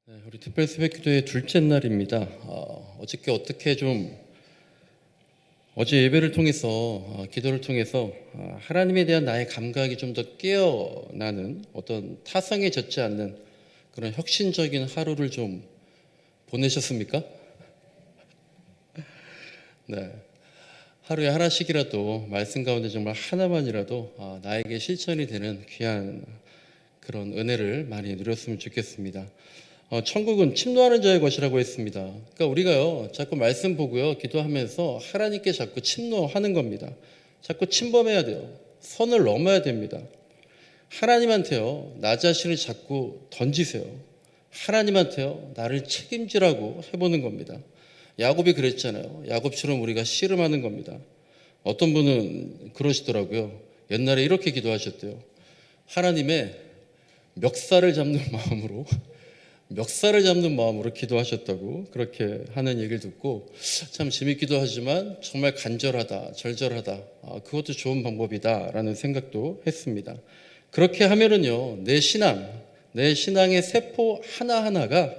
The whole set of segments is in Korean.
네, 우리 특별 새벽기도의 둘째 날입니다. 어저께 어떻게 좀 어제 예배를 통해서 기도를 통해서 하나님에 대한 나의 감각이 좀 더 깨어나는 어떤 타성에 젖지 않는 그런 혁신적인 하루를 좀 보내셨습니까? 네, 하루에 하나씩이라도 말씀 가운데 정말 하나만이라도 나에게 실천이 되는 귀한 그런 은혜를 많이 누렸으면 좋겠습니다. 천국은 침노하는 자의 것이라고 했습니다. 그러니까 우리가요, 자꾸 말씀 보고요, 기도하면서 하나님께 자꾸 침노하는 겁니다. 자꾸 침범해야 돼요. 선을 넘어야 됩니다. 하나님한테요, 나 자신을 자꾸 던지세요. 하나님한테요, 나를 책임지라고 해보는 겁니다. 야곱이 그랬잖아요. 야곱처럼 우리가 씨름하는 겁니다. 어떤 분은 그러시더라고요. 옛날에 이렇게 기도하셨대요. 하나님의 멱살을 잡는 마음으로 기도하셨다고 그렇게 하는 얘기를 듣고 참 재밌기도 하지만 정말 간절하다, 절절하다. 그것도 좋은 방법이다라는 생각도 했습니다. 그렇게 하면은요, 내 신앙의 세포 하나하나가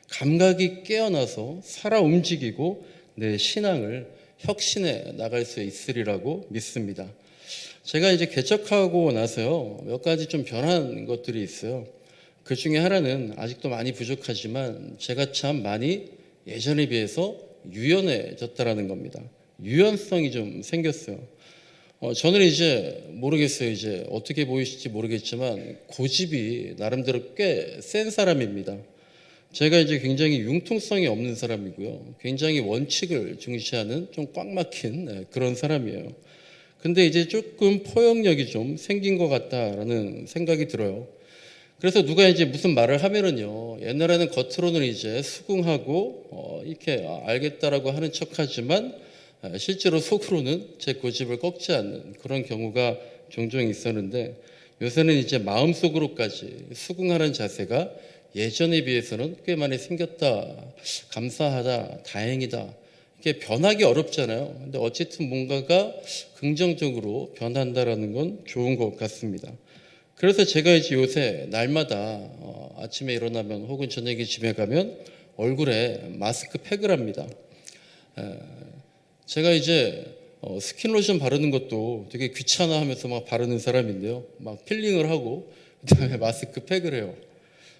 감각이 깨어나서 살아 움직이고 내 신앙을 혁신해 나갈 수 있으리라고 믿습니다. 제가 이제 개척하고 나서요, 몇 가지 좀 변한 것들이 있어요. 그 중에 하나는 아직도 많이 부족하지만 제가 참 많이 예전에 비해서 유연해졌다라는 겁니다. 유연성이 좀 생겼어요. 저는 이제 모르겠어요. 이제 어떻게 보이실지 모르겠지만 고집이 나름대로 꽤 센 사람입니다. 제가 이제 굉장히 융통성이 없는 사람이고요. 굉장히 원칙을 중시하는 좀 꽉 막힌 그런 사람이에요. 근데 이제 조금 포용력이 좀 생긴 것 같다라는 생각이 들어요. 그래서 누가 이제 무슨 말을 하면은요, 옛날에는 겉으로는 이제 수긍하고 이렇게 알겠다라고 하는 척하지만 실제로 속으로는 제 고집을 꺾지 않는 그런 경우가 종종 있었는데, 요새는 이제 마음속으로까지 수긍하는 자세가 예전에 비해서는 꽤 많이 생겼다, 감사하다, 다행이다. 이게 변하기 어렵잖아요. 근데 어쨌든 뭔가가 긍정적으로 변한다라는 건 좋은 것 같습니다. 그래서 제가 이제 요새 날마다 아침에 일어나면 혹은 저녁에 집에 가면 얼굴에 마스크팩을 합니다. 제가 이제 스킨로션 바르는 것도 되게 귀찮아하면서 막 바르는 사람인데요. 막 필링을 하고 그다음에 마스크팩을 해요.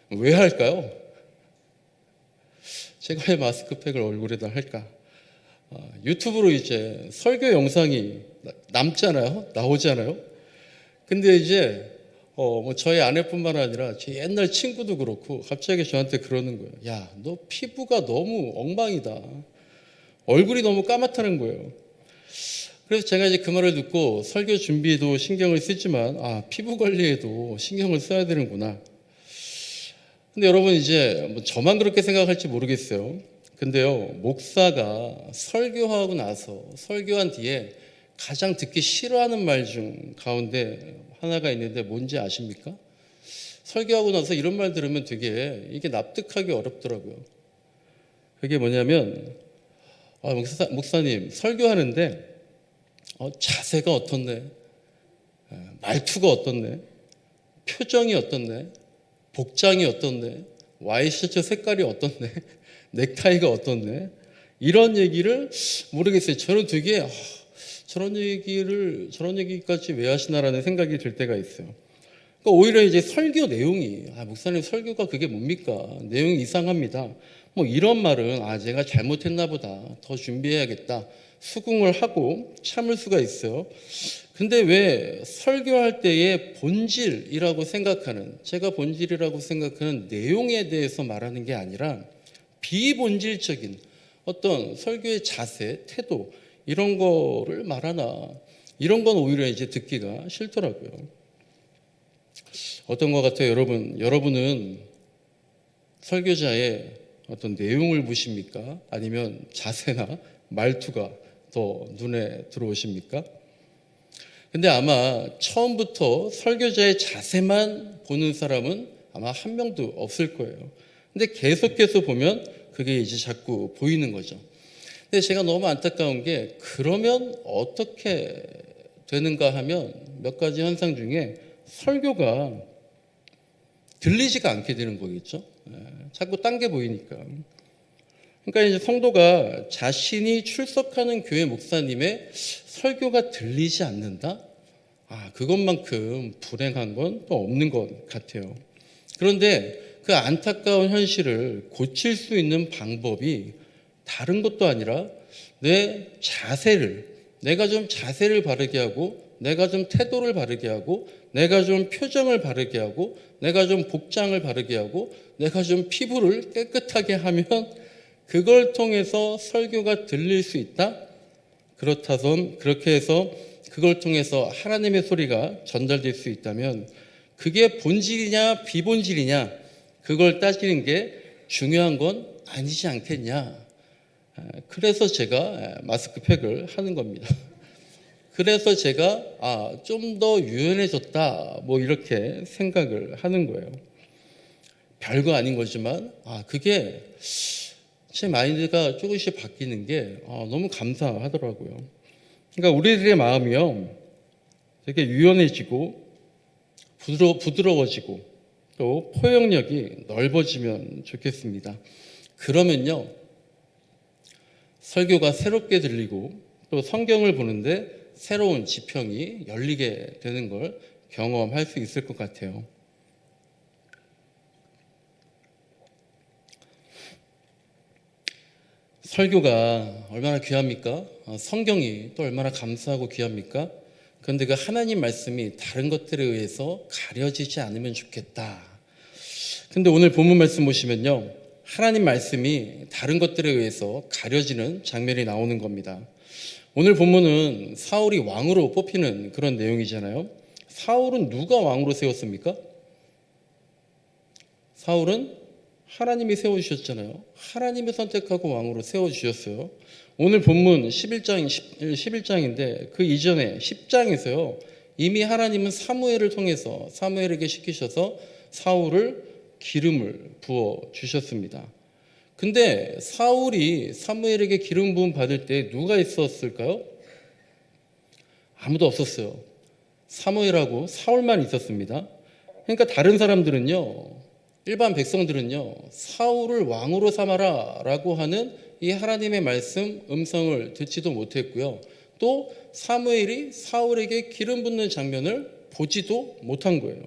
왜 할까요? 제가 왜 마스크팩을 얼굴에다 할까? 유튜브로 이제 설교 영상이 나오잖아요. 근데 이제 뭐 저희 아내뿐만 아니라 제 옛날 친구도 그렇고 갑자기 저한테 그러는 거예요. 야, 너 피부가 너무 엉망이다. 얼굴이 너무 까맣다는 거예요. 그래서 제가 이제 그 말을 듣고 설교 준비에도 신경을 쓰지만 피부 관리에도 신경을 써야 되는구나. 근데 여러분 이제 뭐 저만 그렇게 생각할지 모르겠어요. 근데요, 목사가 설교하고 나서 설교한 뒤에 가장 듣기 싫어하는 말 중 가운데 하나가 있는데 뭔지 아십니까? 설교하고 나서 이런 말 들으면 되게 이게 납득하기 어렵더라고요. 그게 뭐냐면 목사님 설교하는데 자세가 어떻네, 말투가 어떻네, 표정이 어떻네, 복장이 어떻네, 와이셔츠 색깔이 어떻네, 넥타이가 어떻네, 이런 얘기를 모르겠어요. 저는 되게 저런 얘기까지 왜 하시나라는 생각이 들 때가 있어요. 그러니까 오히려 이제 설교 내용이, 목사님 설교가 그게 뭡니까? 내용이 이상합니다. 뭐 이런 말은, 제가 잘못했나 보다. 더 준비해야겠다. 수긍을 하고 참을 수가 있어요. 근데 왜 설교할 때의 본질이라고 생각하는, 제가 본질이라고 생각하는 내용에 대해서 말하는 게 아니라 비본질적인 어떤 설교의 자세, 태도, 이런 거를 말하나, 이런 건 오히려 이제 듣기가 싫더라고요. 어떤 것 같아요, 여러분은 설교자의 어떤 내용을 보십니까? 아니면 자세나 말투가 더 눈에 들어오십니까? 근데 아마 처음부터 설교자의 자세만 보는 사람은 아마 한 명도 없을 거예요. 근데 계속해서 보면 그게 이제 자꾸 보이는 거죠. 근데 제가 너무 안타까운 게, 그러면 어떻게 되는가 하면 몇 가지 현상 중에 설교가 들리지가 않게 되는 거겠죠. 자꾸 딴 게 보이니까. 그러니까 이제 성도가 자신이 출석하는 교회 목사님의 설교가 들리지 않는다? 그것만큼 불행한 건 또 없는 것 같아요. 그런데 그 안타까운 현실을 고칠 수 있는 방법이 다른 것도 아니라 내가 좀 자세를 바르게 하고, 내가 좀 태도를 바르게 하고, 내가 좀 표정을 바르게 하고, 내가 좀 복장을 바르게 하고, 내가 좀 피부를 깨끗하게 하면 그걸 통해서 설교가 들릴 수 있다? 그렇게 해서 그걸 통해서 하나님의 소리가 전달될 수 있다면 그게 본질이냐 비본질이냐 그걸 따지는 게 중요한 건 아니지 않겠냐. 그래서 제가 마스크팩을 하는 겁니다. 그래서 제가 좀 더 유연해졌다 뭐 이렇게 생각을 하는 거예요. 별거 아닌 거지만 그게 제 마인드가 조금씩 바뀌는 게 너무 감사하더라고요. 그러니까 우리들의 마음이요 되게 유연해지고 부드러워지고 또 포용력이 넓어지면 좋겠습니다. 그러면요 설교가 새롭게 들리고 또 성경을 보는데 새로운 지평이 열리게 되는 걸 경험할 수 있을 것 같아요. 설교가 얼마나 귀합니까? 성경이 또 얼마나 감사하고 귀합니까? 그런데 그 하나님 말씀이 다른 것들에 의해서 가려지지 않으면 좋겠다. 근데 오늘 본문 말씀 보시면요 하나님 말씀이 다른 것들에 의해서 가려지는 장면이 나오는 겁니다. 오늘 본문은 사울이 왕으로 뽑히는 그런 내용이잖아요. 사울은 누가 왕으로 세웠습니까? 사울은 하나님이 세워주셨잖아요. 하나님이 선택하고 왕으로 세워주셨어요. 오늘 본문 11장인데 그 이전에 10장에서요. 이미 하나님은 사무엘을 통해서 사무엘에게 시키셔서 사울을 기름을 부어주셨습니다. 근데 사울이 사무엘에게 기름 부음 받을 때 누가 있었을까요? 아무도 없었어요. 사무엘하고 사울만 있었습니다. 그러니까 다른 사람들은요. 일반 백성들은요. 사울을 왕으로 삼아라 라고 하는 이 하나님의 말씀 음성을 듣지도 못했고요. 또 사무엘이 사울에게 기름 붓는 장면을 보지도 못한 거예요.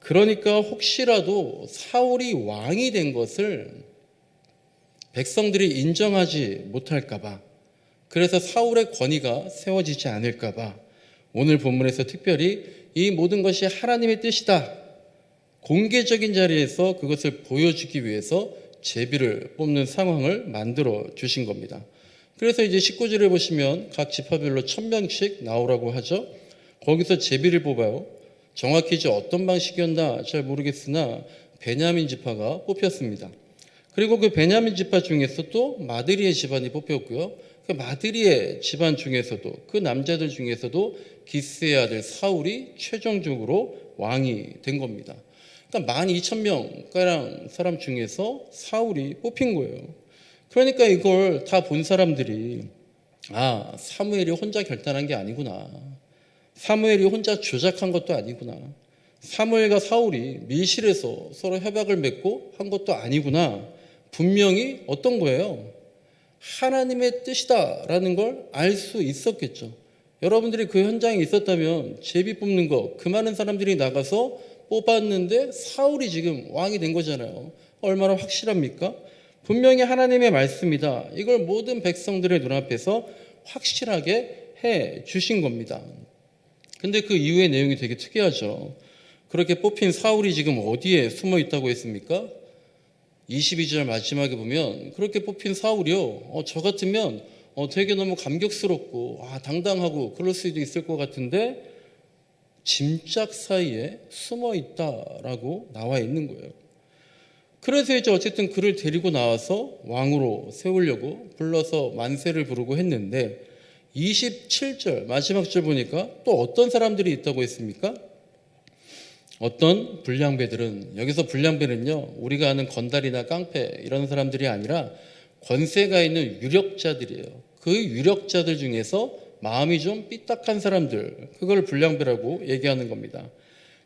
그러니까 혹시라도 사울이 왕이 된 것을 백성들이 인정하지 못할까봐, 그래서 사울의 권위가 세워지지 않을까봐 오늘 본문에서 특별히 이 모든 것이 하나님의 뜻이다 공개적인 자리에서 그것을 보여주기 위해서 제비를 뽑는 상황을 만들어 주신 겁니다. 그래서 이제 19절에 보시면 각 지파별로 1000명씩 나오라고 하죠. 거기서 제비를 뽑아요. 정확히 이제 어떤 방식이었나 잘 모르겠으나 베냐민 지파가 뽑혔습니다. 그리고 그 베냐민 지파 중에서 또 마드리의 집안이 뽑혔고요. 그 마드리의 집안 중에서도 그 남자들 중에서도 기스의 아들 사울이 최종적으로 왕이 된 겁니다. 그러니까 12,000명가량 사람 중에서 사울이 뽑힌 거예요. 그러니까 이걸 다 본 사람들이 사무엘이 혼자 결단한 게 아니구나. 사무엘이 혼자 조작한 것도 아니구나. 사무엘과 사울이 밀실에서 서로 협약을 맺고 한 것도 아니구나. 분명히 어떤 거예요? 하나님의 뜻이다라는 걸 알 수 있었겠죠. 여러분들이 그 현장에 있었다면 제비 뽑는 거 그 많은 사람들이 나가서 뽑았는데 사울이 지금 왕이 된 거잖아요. 얼마나 확실합니까? 분명히 하나님의 말씀이다. 이걸 모든 백성들의 눈앞에서 확실하게 해 주신 겁니다. 근데 그 이후의 내용이 되게 특이하죠. 그렇게 뽑힌 사울이 지금 어디에 숨어 있다고 했습니까? 22절 마지막에 보면 그렇게 뽑힌 사울이요. 저 같으면 되게 너무 감격스럽고 당당하고 그럴 수도 있을 것 같은데 짐짝 사이에 숨어 있다라고 나와 있는 거예요. 그래서 이제 어쨌든 그를 데리고 나와서 왕으로 세우려고 불러서 만세를 부르고 했는데 27절 마지막 절 보니까 또 어떤 사람들이 있다고 했습니까? 어떤 불량배들은, 여기서 불량배는요 우리가 아는 건달이나 깡패 이런 사람들이 아니라 권세가 있는 유력자들이에요. 그 유력자들 중에서 마음이 좀 삐딱한 사람들, 그걸 불량배라고 얘기하는 겁니다.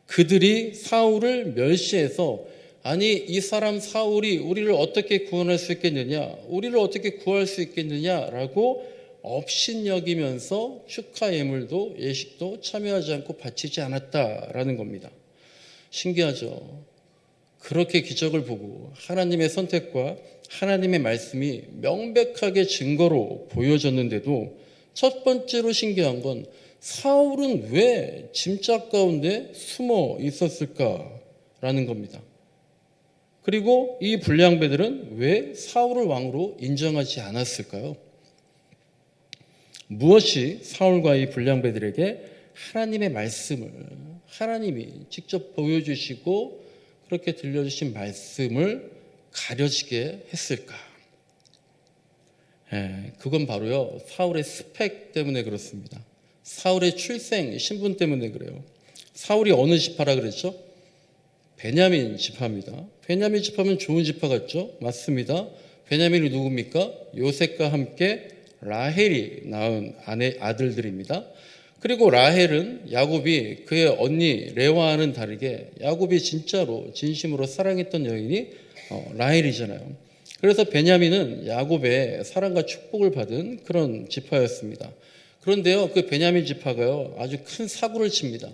그들이 사울을 멸시해서 아니 이 사람 사울이 우리를 어떻게 구원할 수 있겠느냐, 우리를 어떻게 구할 수 있겠느냐라고 업신여기면서 축하 예물도 예식도 참여하지 않고 바치지 않았다라는 겁니다. 신기하죠. 그렇게 기적을 보고 하나님의 선택과 하나님의 말씀이 명백하게 증거로 보여졌는데도 첫 번째로 신기한 건 사울은 왜 짐짝 가운데 숨어 있었을까라는 겁니다. 그리고 이 불량배들은 왜 사울을 왕으로 인정하지 않았을까요? 무엇이 사울과 이 불량배들에게 하나님의 말씀을 하나님이 직접 보여주시고 그렇게 들려주신 말씀을 가려지게 했을까? 그건 바로요, 사울의 스펙 때문에 그렇습니다. 사울의 출생 신분 때문에 그래요. 사울이 어느 지파라 그랬죠? 베냐민 지파입니다. 베냐민 지파면 좋은 지파 같죠? 맞습니다. 베냐민이 누굽니까? 요셉과 함께 라헬이 낳은 아들들입니다. 그리고 라헬은 야곱이 그의 언니 레와와는 다르게 야곱이 진짜로 진심으로 사랑했던 여인이 라헬이잖아요. 그래서 베냐민은 야곱의 사랑과 축복을 받은 그런 지파였습니다. 그런데요, 그 베냐민 지파가요 아주 큰 사고를 칩니다.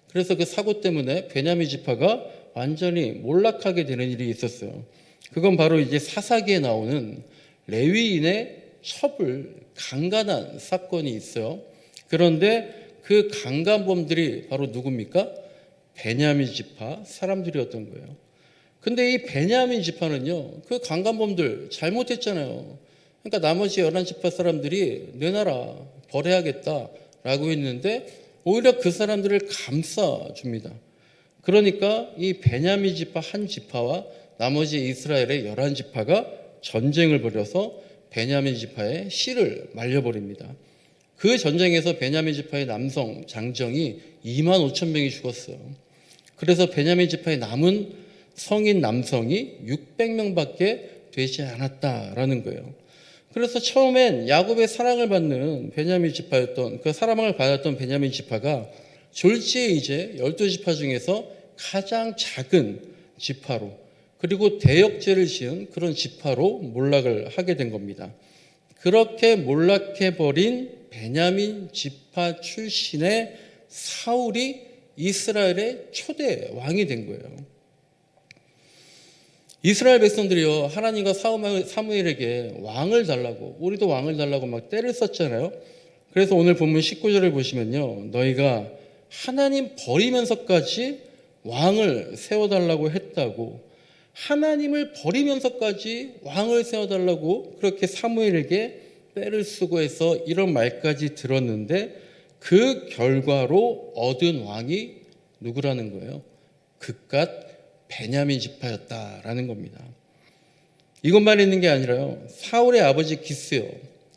그래서 그 사고 때문에 베냐민 지파가 완전히 몰락하게 되는 일이 있었어요. 그건 바로 이제 사사기에 나오는 레위인의 첩을 강간한 사건이 있어요. 그런데 그 강간범들이 바로 누굽니까? 베냐민 지파 사람들이었던 거예요. 근데 이 베냐민 지파는요, 그 강간범들 잘못했잖아요. 그러니까 나머지 11지파 사람들이 내놔라, 벌해야겠다라고 했는데 오히려 그 사람들을 감싸줍니다. 그러니까 이 베냐민 지파 한 지파와 나머지 이스라엘의 11지파가 전쟁을 벌여서 베냐민 지파의 씨를 말려버립니다. 그 전쟁에서 베냐민 지파의 남성 장정이 2만 5천 명이 죽었어요. 그래서 베냐민 지파의 남은 성인 남성이 600명밖에 되지 않았다라는 거예요. 그래서 처음엔 야곱의 사랑을 받는 베냐민 지파였던 그 사랑을 받았던 베냐민 지파가 졸지에 이제 12지파 중에서 가장 작은 지파로 그리고 대역죄를 지은 그런 지파로 몰락을 하게 된 겁니다. 그렇게 몰락해버린 베냐민 지파 출신의 사울이 이스라엘의 초대 왕이 된 거예요. 이스라엘 백성들이요, 하나님과 사무엘에게 왕을 달라고, 우리도 왕을 달라고 막 떼를 썼잖아요. 그래서 오늘 본문 19절을 보시면요, 너희가 하나님 버리면서까지 왕을 세워달라고 했다고, 하나님을 버리면서까지 왕을 세워달라고 그렇게 사무엘에게 떼를 쓰고 해서 이런 말까지 들었는데 그 결과로 얻은 왕이 누구라는 거예요? 그깟 베냐민 지파였다라는 겁니다. 이것만 있는 게 아니라요, 사울의 아버지 기스요.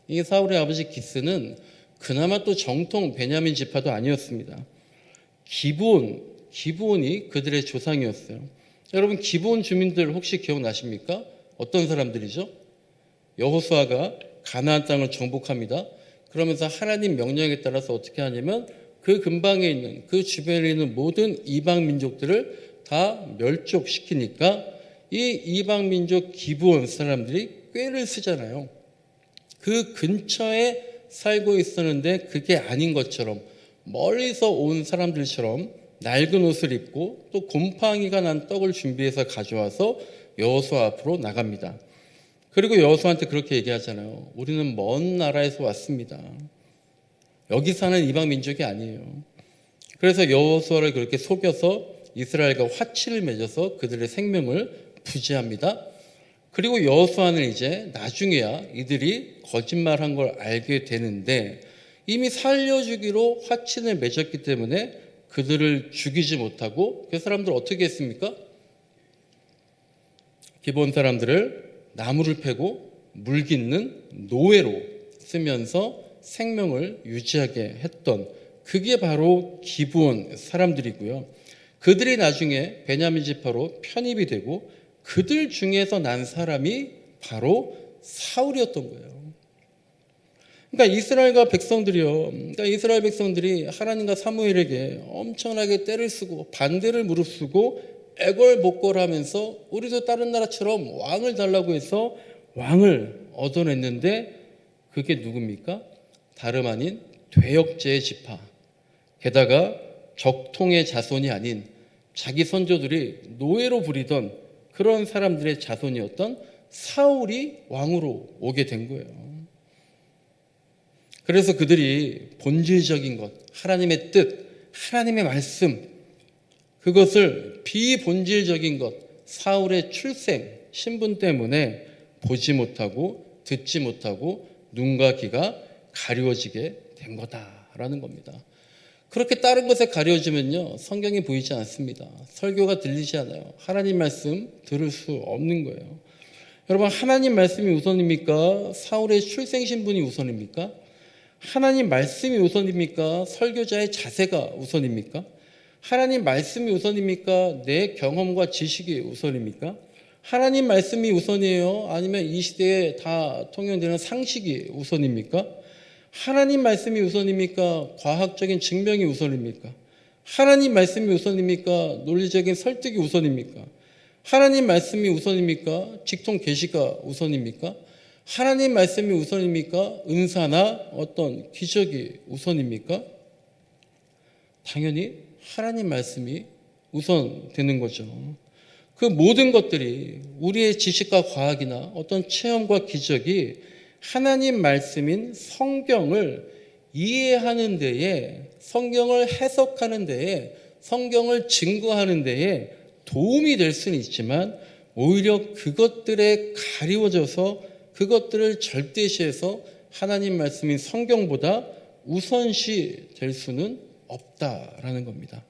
이 사울의 아버지 기스는 그나마 또 정통 베냐민 지파도 아니었습니다. 기브온이 그들의 조상이었어요. 여러분, 기브온 주민들 혹시 기억나십니까? 어떤 사람들이죠? 여호수아가 가나안 땅을 정복합니다. 그러면서 하나님 명령에 따라서 어떻게 하냐면 그 근방에 있는 그 주변에 있는 모든 이방 민족들을 다 멸족시키니까 이 이방 민족 기브온 사람들이 꾀를 쓰잖아요. 그 근처에 살고 있었는데 그게 아닌 것처럼 멀리서 온 사람들처럼 낡은 옷을 입고 또 곰팡이가 난 떡을 준비해서 가져와서 여호수아 앞으로 나갑니다. 그리고 여호수아한테 그렇게 얘기하잖아요. 우리는 먼 나라에서 왔습니다. 여기 사는 이방 민족이 아니에요. 그래서 여호수아를 그렇게 속여서 이스라엘과 화치를 맺어서 그들의 생명을 부지합니다. 그리고 여호수아는 이제 나중에야 이들이 거짓말한 걸 알게 되는데 이미 살려주기로 화친을 맺었기 때문에 그들을 죽이지 못하고 그 사람들 어떻게 했습니까? 기브온 사람들을 나무를 패고 물깃는 노예로 쓰면서 생명을 유지하게 했던 그게 바로 기브온 사람들이고요. 그들이 나중에 베냐민 지파로 편입이 되고 그들 중에서 난 사람이 바로 사울이었던 거예요. 그러니까 이스라엘과 백성들이요. 그러니까 이스라엘 백성들이 하나님과 사무엘에게 엄청나게 때를 쓰고 반대를 무릅쓰고 애걸복걸하면서 우리도 다른 나라처럼 왕을 달라고 해서 왕을 얻어냈는데 그게 누굽니까? 다름 아닌 twe역제의 지파. 게다가 적통의 자손이 아닌 자기 선조들이 노예로 부리던 그런 사람들의 자손이었던 사울이 왕으로 오게 된 거예요. 그래서 그들이 본질적인 것, 하나님의 뜻, 하나님의 말씀, 그것을 비본질적인 것, 사울의 출생, 신분 때문에 보지 못하고 듣지 못하고 눈과 귀가 가려워지게 된 거다라는 겁니다. 그렇게 다른 것에 가려지면요, 성경이 보이지 않습니다. 설교가 들리지 않아요. 하나님 말씀 들을 수 없는 거예요. 여러분, 하나님 말씀이 우선입니까? 사울의 출생 신분이 우선입니까? 하나님 말씀이 우선입니까? 설교자의 자세가 우선입니까? 하나님 말씀이 우선입니까? 내 경험과 지식이 우선입니까? 하나님 말씀이 우선이에요? 아니면 이 시대에 다 통용되는 상식이 우선입니까? 하나님 말씀이 우선입니까? 과학적인 증명이 우선입니까? 하나님 말씀이 우선입니까? 논리적인 설득이 우선입니까? 하나님 말씀이 우선입니까? 직통 계시가 우선입니까? 하나님 말씀이 우선입니까? 은사나 어떤 기적이 우선입니까? 당연히 하나님 말씀이 우선되는 거죠. 그 모든 것들이 우리의 지식과 과학이나 어떤 체험과 기적이 하나님 말씀인 성경을 이해하는 데에, 성경을 해석하는 데에, 성경을 증거하는 데에 도움이 될 수는 있지만 오히려 그것들에 가리워져서 그것들을 절대시해서 하나님 말씀인 성경보다 우선시 될 수는 없다라는 겁니다.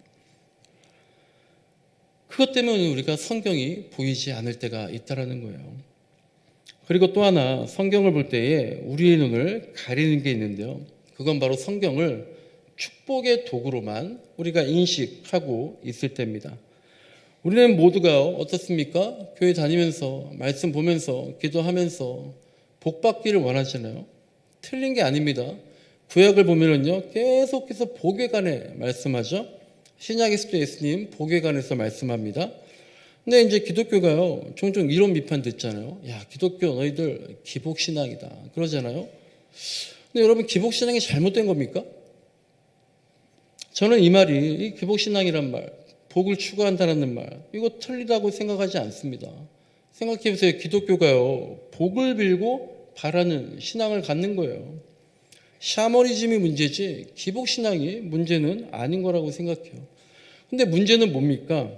그것 때문에 우리가 성경이 보이지 않을 때가 있다라는 거예요. 그리고 또 하나 성경을 볼 때에 우리의 눈을 가리는 게 있는데요. 그건 바로 성경을 축복의 도구로만 우리가 인식하고 있을 때입니다. 우리는 모두가 어떻습니까? 교회 다니면서 말씀 보면서 기도하면서 복 받기를 원하잖아요. 틀린 게 아닙니다. 구약을 보면은요, 계속해서 복에 관해 말씀하죠. 신약에서도 예수님 복에 관해서 말씀합니다. 근데 이제 기독교가요, 종종 이런 비판 듣잖아요. 야, 기독교 너희들 기복신앙이다. 그러잖아요. 근데 여러분, 기복신앙이 잘못된 겁니까? 저는 이 말이, 이 기복신앙이란 말, 복을 추구한다는 말, 이거 틀리다고 생각하지 않습니다. 생각해 보세요. 기독교가요, 복을 빌고 바라는 신앙을 갖는 거예요. 샤머니즘이 문제지 기복신앙이 문제는 아닌 거라고 생각해요. 근데 문제는 뭡니까?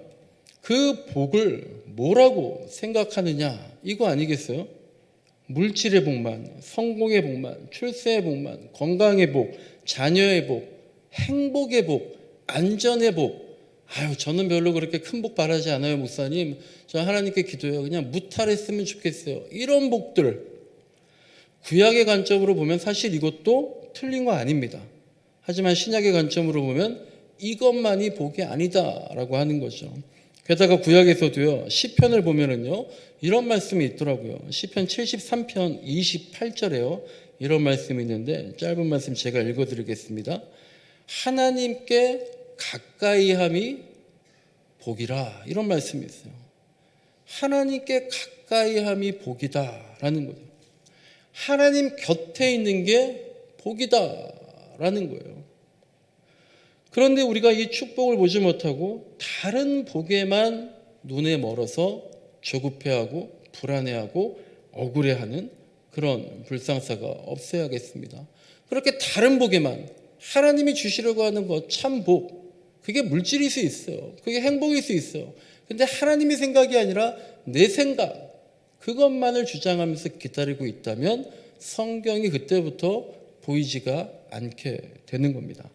그 복을 뭐라고 생각하느냐, 이거 아니겠어요? 물질의 복만, 성공의 복만, 출세의 복만, 건강의 복, 자녀의 복, 행복의 복, 안전의 복. 아유, 저는 별로 그렇게 큰 복 바라지 않아요, 목사님. 저 하나님께 기도해요. 그냥 무탈했으면 좋겠어요. 이런 복들. 구약의 관점으로 보면 사실 이것도 틀린 거 아닙니다. 하지만 신약의 관점으로 보면 이것만이 복이 아니다라고 하는 거죠. 게다가 구약에서도요, 시편을 보면은요, 이런 말씀이 있더라고요. 시편 73편 28절에요. 이런 말씀이 있는데 짧은 말씀 제가 읽어드리겠습니다. 하나님께 가까이함이 복이라, 이런 말씀이 있어요. 하나님께 가까이함이 복이다라는 거죠. 하나님 곁에 있는 게 복이다라는 거예요. 그런데 우리가 이 축복을 보지 못하고 다른 복에만 눈에 멀어서 조급해하고 불안해하고 억울해하는 그런 불상사가 없어야겠습니다. 그렇게 다른 복에만, 하나님이 주시려고 하는 것, 참 복, 그게 물질일 수 있어요. 그게 행복일 수 있어요. 근데 하나님의 생각이 아니라 내 생각, 그것만을 주장하면서 기다리고 있다면 성경이 그때부터 보이지가 않게 되는 겁니다.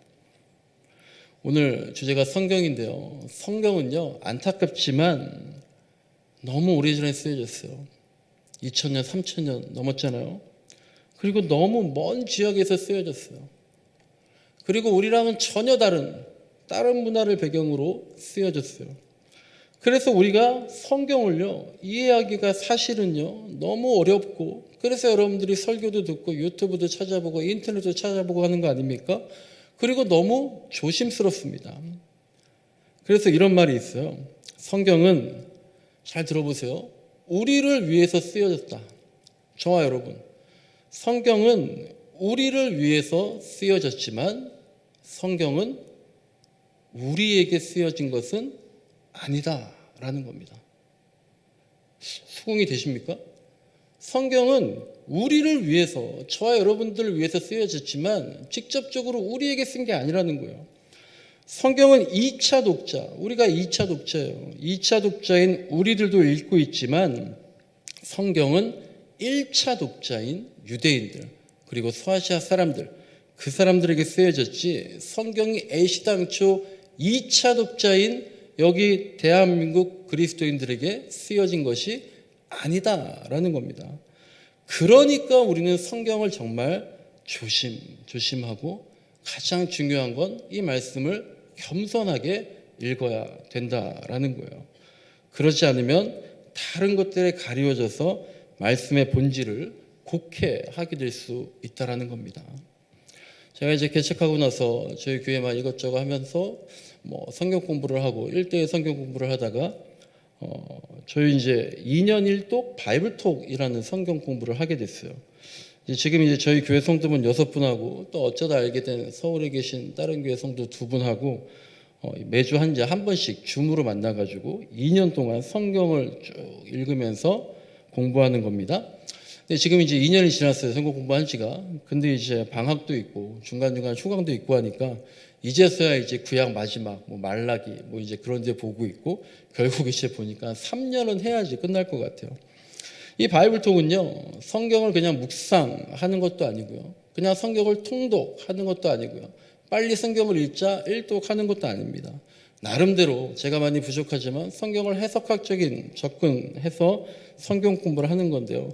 오늘 주제가 성경인데요. 성경은요, 안타깝지만 너무 오래전에 쓰여졌어요. 2000년, 3000년 넘었잖아요. 그리고 너무 먼 지역에서 쓰여졌어요. 그리고 우리랑은 전혀 다른 문화를 배경으로 쓰여졌어요. 그래서 우리가 성경을요, 이해하기가 사실은요, 너무 어렵고, 그래서 여러분들이 설교도 듣고 유튜브도 찾아보고 인터넷도 찾아보고 하는 거 아닙니까? 그리고 너무 조심스럽습니다. 그래서 이런 말이 있어요. 성경은, 잘 들어보세요, 우리를 위해서 쓰여졌다. 저와 여러분, 성경은 우리를 위해서 쓰여졌지만 성경은 우리에게 쓰여진 것은 아니다라는 겁니다. 수긍이 되십니까? 성경은 우리를 위해서, 저와 여러분들을 위해서 쓰여졌지만 직접적으로 우리에게 쓴 게 아니라는 거예요. 성경은 2차 독자, 우리가 2차 독자예요. 2차 독자인 우리들도 읽고 있지만 성경은 1차 독자인 유대인들, 그리고 소아시아 사람들, 그 사람들에게 쓰여졌지, 성경이 애시당초 2차 독자인 여기 대한민국 그리스도인들에게 쓰여진 것이 아니다라는 겁니다. 그러니까 우리는 성경을 정말 조심하고 가장 중요한 건 이 말씀을 겸손하게 읽어야 된다라는 거예요. 그렇지 않으면 다른 것들에 가리워져서 말씀의 본질을 곡해하게 될 수 있다라는 겁니다. 제가 이제 개척하고 나서 저희 교회만 이것저것 하면서 성경 공부를 하고 1대1 성경 공부를 하다가 저희 이제 2년 1독 바이블톡이라는 성경 공부를 하게 됐어요. 지금 이제 저희 교회 성도분 6분하고 또 어쩌다 알게 된 서울에 계신 다른 교회 성도 2분하고 매주 한 번씩 줌으로 만나가지고 2년 동안 성경을 쭉 읽으면서 공부하는 겁니다. 근데 지금 이제 2년이 지났어요. 성경 공부한 지가. 근데 이제 방학도 있고 중간중간 휴강도 있고 하니까 이제서야 이제 구약 마지막 말라기 이제 그런 데 보고 있고, 결국 이제 보니까 3년은 해야지 끝날 것 같아요. 이 바이블톡은요, 성경을 그냥 묵상하는 것도 아니고요, 그냥 성경을 통독하는 것도 아니고요, 빨리 성경을 읽자 1독하는 것도 아닙니다. 나름대로 제가 많이 부족하지만 성경을 해석학적인 접근해서 성경 공부를 하는 건데요.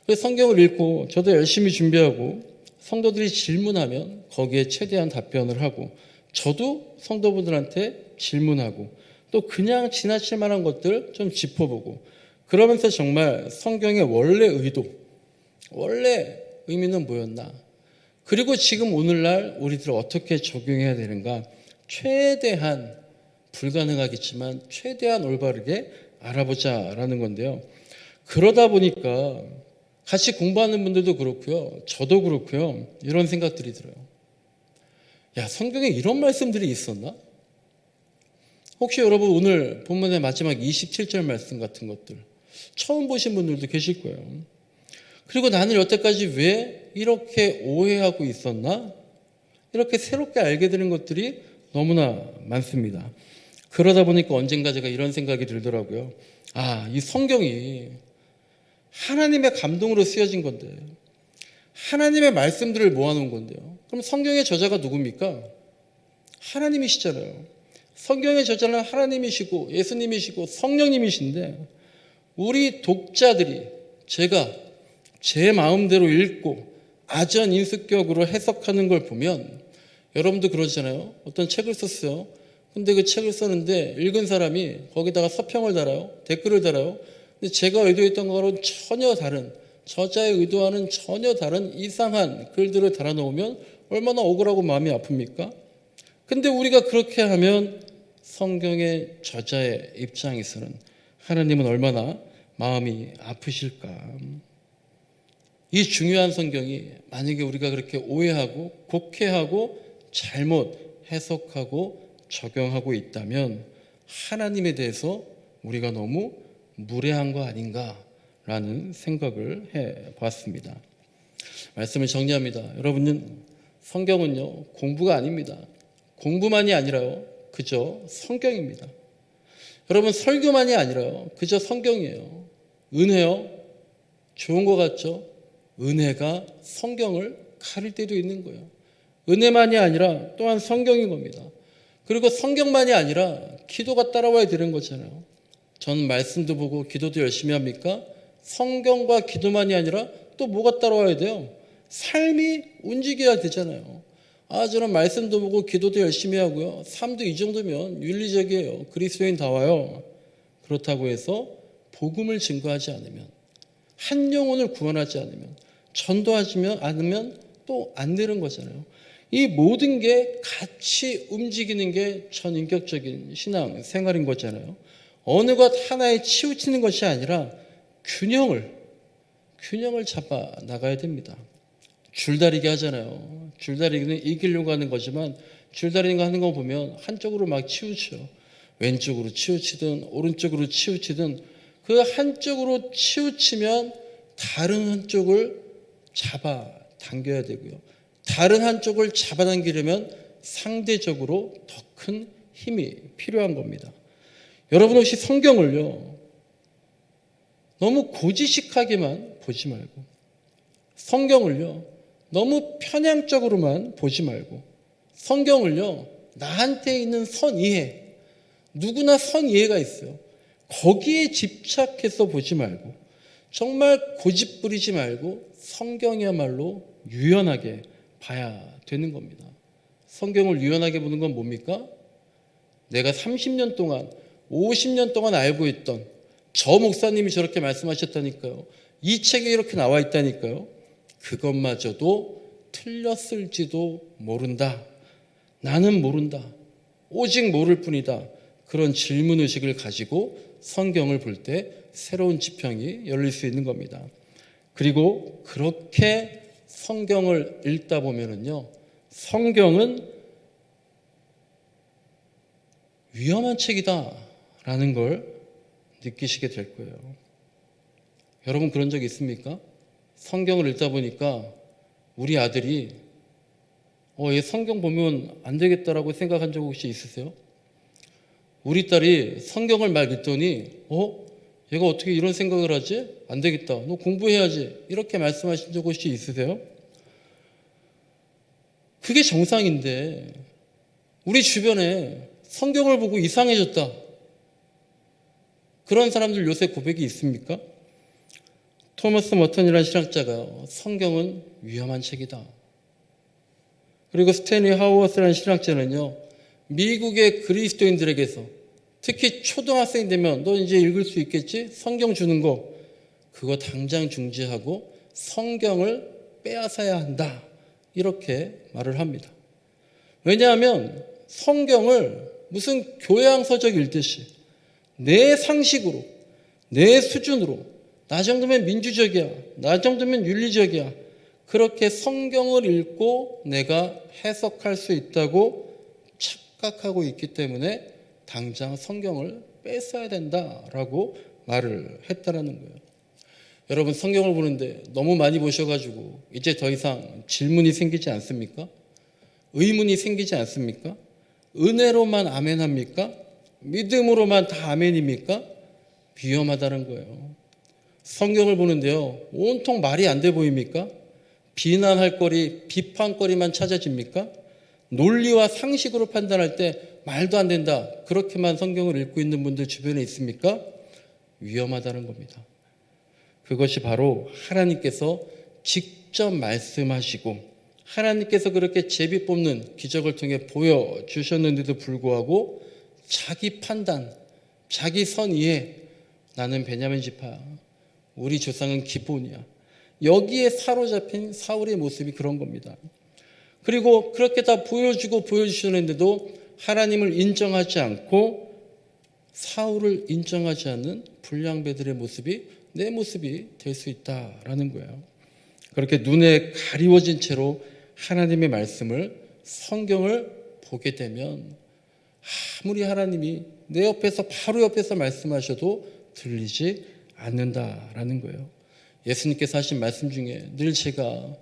그래서 성경을 읽고 저도 열심히 준비하고 성도들이 질문하면 거기에 최대한 답변을 하고, 저도 성도분들한테 질문하고, 또 그냥 지나칠 만한 것들 좀 짚어보고, 그러면서 정말 성경의 원래 의도, 원래 의미는 뭐였나, 그리고 지금 오늘날 우리들 어떻게 적용해야 되는가, 최대한, 불가능하겠지만 최대한 올바르게 알아보자라는 건데요. 그러다 보니까 같이 공부하는 분들도 그렇고요, 저도 그렇고요, 이런 생각들이 들어요. 야, 성경에 이런 말씀들이 있었나? 혹시 여러분 오늘 본문의 마지막 27절 말씀 같은 것들 처음 보신 분들도 계실 거예요. 그리고 나는 여태까지 왜 이렇게 오해하고 있었나? 이렇게 새롭게 알게 되는 것들이 너무나 많습니다. 그러다 보니까 언젠가 제가 이런 생각이 들더라고요. 이 성경이 하나님의 감동으로 쓰여진 건데, 하나님의 말씀들을 모아놓은 건데요, 그럼 성경의 저자가 누굽니까? 하나님이시잖아요. 성경의 저자는 하나님이시고 예수님이시고 성령님이신데, 우리 독자들이, 제가 제 마음대로 읽고 아전인수격으로 해석하는 걸 보면, 여러분도 그러잖아요. 어떤 책을 썼어요. 근데 그 책을 썼는데 읽은 사람이 거기다가 서평을 달아요, 댓글을 달아요. 근데 제가 의도했던 거와는 전혀 다른, 저자의 의도와는 전혀 다른 이상한 글들을 달아놓으면 얼마나 억울하고 마음이 아픕니까? 근데 우리가 그렇게 하면 성경의 저자의 입장에서는 하나님은 얼마나 마음이 아프실까? 이 중요한 성경이 만약에 우리가 그렇게 오해하고 곡해하고 잘못 해석하고 적용하고 있다면 하나님에 대해서 우리가 너무 무례한 거 아닌가라는 생각을 해봤습니다. 말씀을 정리합니다. 여러분은 성경은요, 공부가 아닙니다. 공부만이 아니라요, 그저 성경입니다. 여러분, 설교만이 아니라요, 그저 성경이에요. 은혜요, 좋은 것 같죠? 은혜가 성경을 가릴 때도 있는 거예요. 은혜만이 아니라 또한 성경인 겁니다. 그리고 성경만이 아니라 기도가 따라와야 되는 거잖아요. 저는 말씀도 보고 기도도 열심히 합니까? 성경과 기도만이 아니라 또 뭐가 따라와야 돼요? 삶이 움직여야 되잖아요. 저는 말씀도 보고 기도도 열심히 하고요, 삶도 이 정도면 윤리적이에요. 그리스도인 다워요. 그렇다고 해서 복음을 증거하지 않으면, 한 영혼을 구원하지 않으면, 전도하지 않으면 또 안 되는 거잖아요. 이 모든 게 같이 움직이는 게 전인격적인 신앙 생활인 거잖아요. 어느 것 하나에 치우치는 것이 아니라 균형을 잡아 나가야 됩니다. 줄다리기 하잖아요. 줄다리기는 이기려고 하는 거지만 줄다리기 하는 거 보면 한쪽으로 막 치우쳐요. 왼쪽으로 치우치든 오른쪽으로 치우치든 그 한쪽으로 치우치면 다른 한쪽을 잡아 당겨야 되고요. 다른 한쪽을 잡아당기려면 상대적으로 더 큰 힘이 필요한 겁니다. 여러분 혹시 성경을요, 너무 고지식하게만 보지 말고, 성경을요, 너무 편향적으로만 보지 말고, 성경을요, 나한테 있는 선이해, 누구나 선이해가 있어요. 거기에 집착해서 보지 말고, 정말 고집 부리지 말고 성경이야말로 유연하게 봐야 되는 겁니다. 성경을 유연하게 보는 건 뭡니까? 내가 30년 동안, 50년 동안 알고 있던 저 목사님이 저렇게 말씀하셨다니까요. 이 책에 이렇게 나와 있다니까요. 그것마저도 틀렸을지도 모른다. 나는 모른다. 오직 모를 뿐이다. 그런 질문의식을 가지고 성경을 볼 때 새로운 지평이 열릴 수 있는 겁니다. 그리고 그렇게 성경을 읽다 보면은요, 성경은 위험한 책이다라는 걸 느끼시게 될 거예요. 여러분 그런 적 있습니까? 성경을 읽다 보니까 우리 아들이 얘 성경 보면 안 되겠다라고 생각한 적 혹시 있으세요? 우리 딸이 성경을 막 읽더니 얘가 어떻게 이런 생각을 하지? 안 되겠다. 너 공부해야지. 이렇게 말씀하신 적 혹시 있으세요? 그게 정상인데 우리 주변에 성경을 보고 이상해졌다. 그런 사람들 요새 고백이 있습니까? 토머스 머턴이라는 신학자가 성경은 위험한 책이다. 그리고 스탠리 하우어스라는 신학자는요, 미국의 그리스도인들에게서 특히 초등학생 되면 너 이제 읽을 수 있겠지? 성경 주는 거 그거 당장 중지하고 성경을 빼앗아야 한다. 이렇게 말을 합니다. 왜냐하면 성경을 무슨 교양서적 읽듯이 내 상식으로, 내 수준으로, 나 정도면 민주적이야, 나 정도면 윤리적이야, 그렇게 성경을 읽고 내가 해석할 수 있다고 착각하고 있기 때문에 당장 성경을 뺏어야 된다라고 말을 했다라는 거예요. 여러분 성경을 보는데 너무 많이 보셔가지고 이제 더 이상 질문이 생기지 않습니까? 의문이 생기지 않습니까? 은혜로만 아멘합니까? 믿음으로만 다 아멘입니까? 위험하다는 거예요. 성경을 보는데요, 온통 말이 안 돼 보입니까? 비난할 거리, 비판거리만 찾아집니까? 논리와 상식으로 판단할 때 말도 안 된다, 그렇게만 성경을 읽고 있는 분들 주변에 있습니까? 위험하다는 겁니다. 그것이 바로 하나님께서 직접 말씀하시고 하나님께서 그렇게 제비 뽑는 기적을 통해 보여주셨는데도 불구하고 자기 판단, 자기 선의에 나는 베냐민 지파야, 우리 조상은 기본이야, 여기에 사로잡힌 사울의 모습이 그런 겁니다. 그리고 그렇게 다 보여주고 보여주셨는데도 하나님을 인정하지 않고 사울을 인정하지 않는 불량배들의 모습이 내 모습이 될 수 있다라는 거예요. 그렇게 눈에 가리워진 채로 하나님의 말씀을, 성경을 보게 되면 아무리 하나님이 내 옆에서 바로 옆에서 말씀하셔도 들리지 않는다라는 거예요. 예수님께서 하신 말씀 중에 늘 제가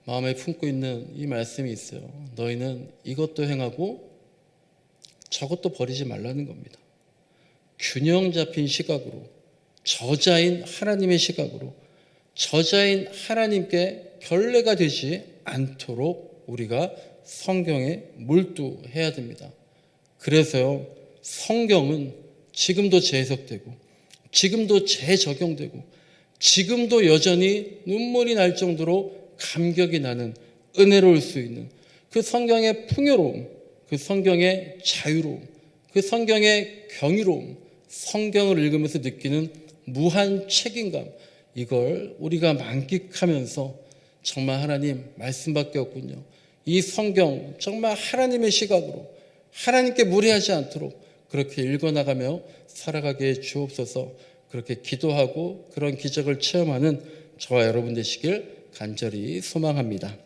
마음에 품고 있는 이 말씀이 있어요. 너희는 이것도 행하고 저것도 버리지 말라는 겁니다. 균형 잡힌 시각으로, 저자인 하나님의 시각으로, 저자인 하나님께 결례가 되지 않도록 우리가 성경에 몰두해야 됩니다. 그래서요, 성경은 지금도 재해석되고 지금도 재적용되고 지금도 여전히 눈물이 날 정도로 감격이 나는, 은혜로울 수 있는 그 성경의 풍요로움, 그 성경의 자유로움, 그 성경의 경이로움, 성경을 읽으면서 느끼는 무한 책임감, 이걸 우리가 만끽하면서 정말 하나님 말씀밖에 없군요. 이 성경 정말 하나님의 시각으로 하나님께 무례하지 않도록 그렇게 읽어나가며 살아가게 해 주옵소서. 그렇게 기도하고 그런 기적을 체험하는 저와 여러분 되시길 간절히 소망합니다.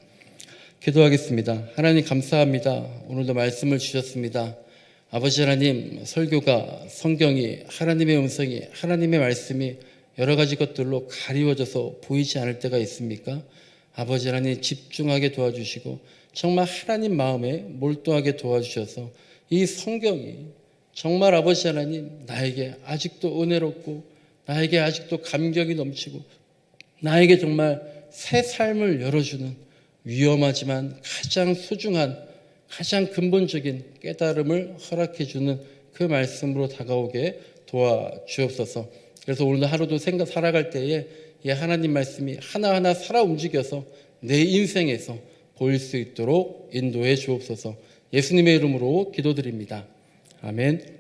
기도하겠습니다. 하나님 감사합니다. 오늘도 말씀을 주셨습니다. 아버지 하나님, 설교가 성경이 하나님의 음성이 하나님의 말씀이 여러 가지 것들로 가리워져서 보이지 않을 때가 있습니까? 아버지 하나님 집중하게 도와주시고 정말 하나님 마음에 몰두하게 도와주셔서 이 성경이 정말 아버지 하나님 나에게 아직도 은혜롭고 나에게 아직도 감격이 넘치고 나에게 정말 새 삶을 열어주는 위험하지만 가장 소중한 가장 근본적인 깨달음을 허락해주는 그 말씀으로 다가오게 도와주옵소서. 그래서 오늘 하루도 살아갈 때에 이 하나님 말씀이 하나하나 살아 움직여서 내 인생에서 보일 수 있도록 인도해 주옵소서. 예수님의 이름으로 기도드립니다. 아멘.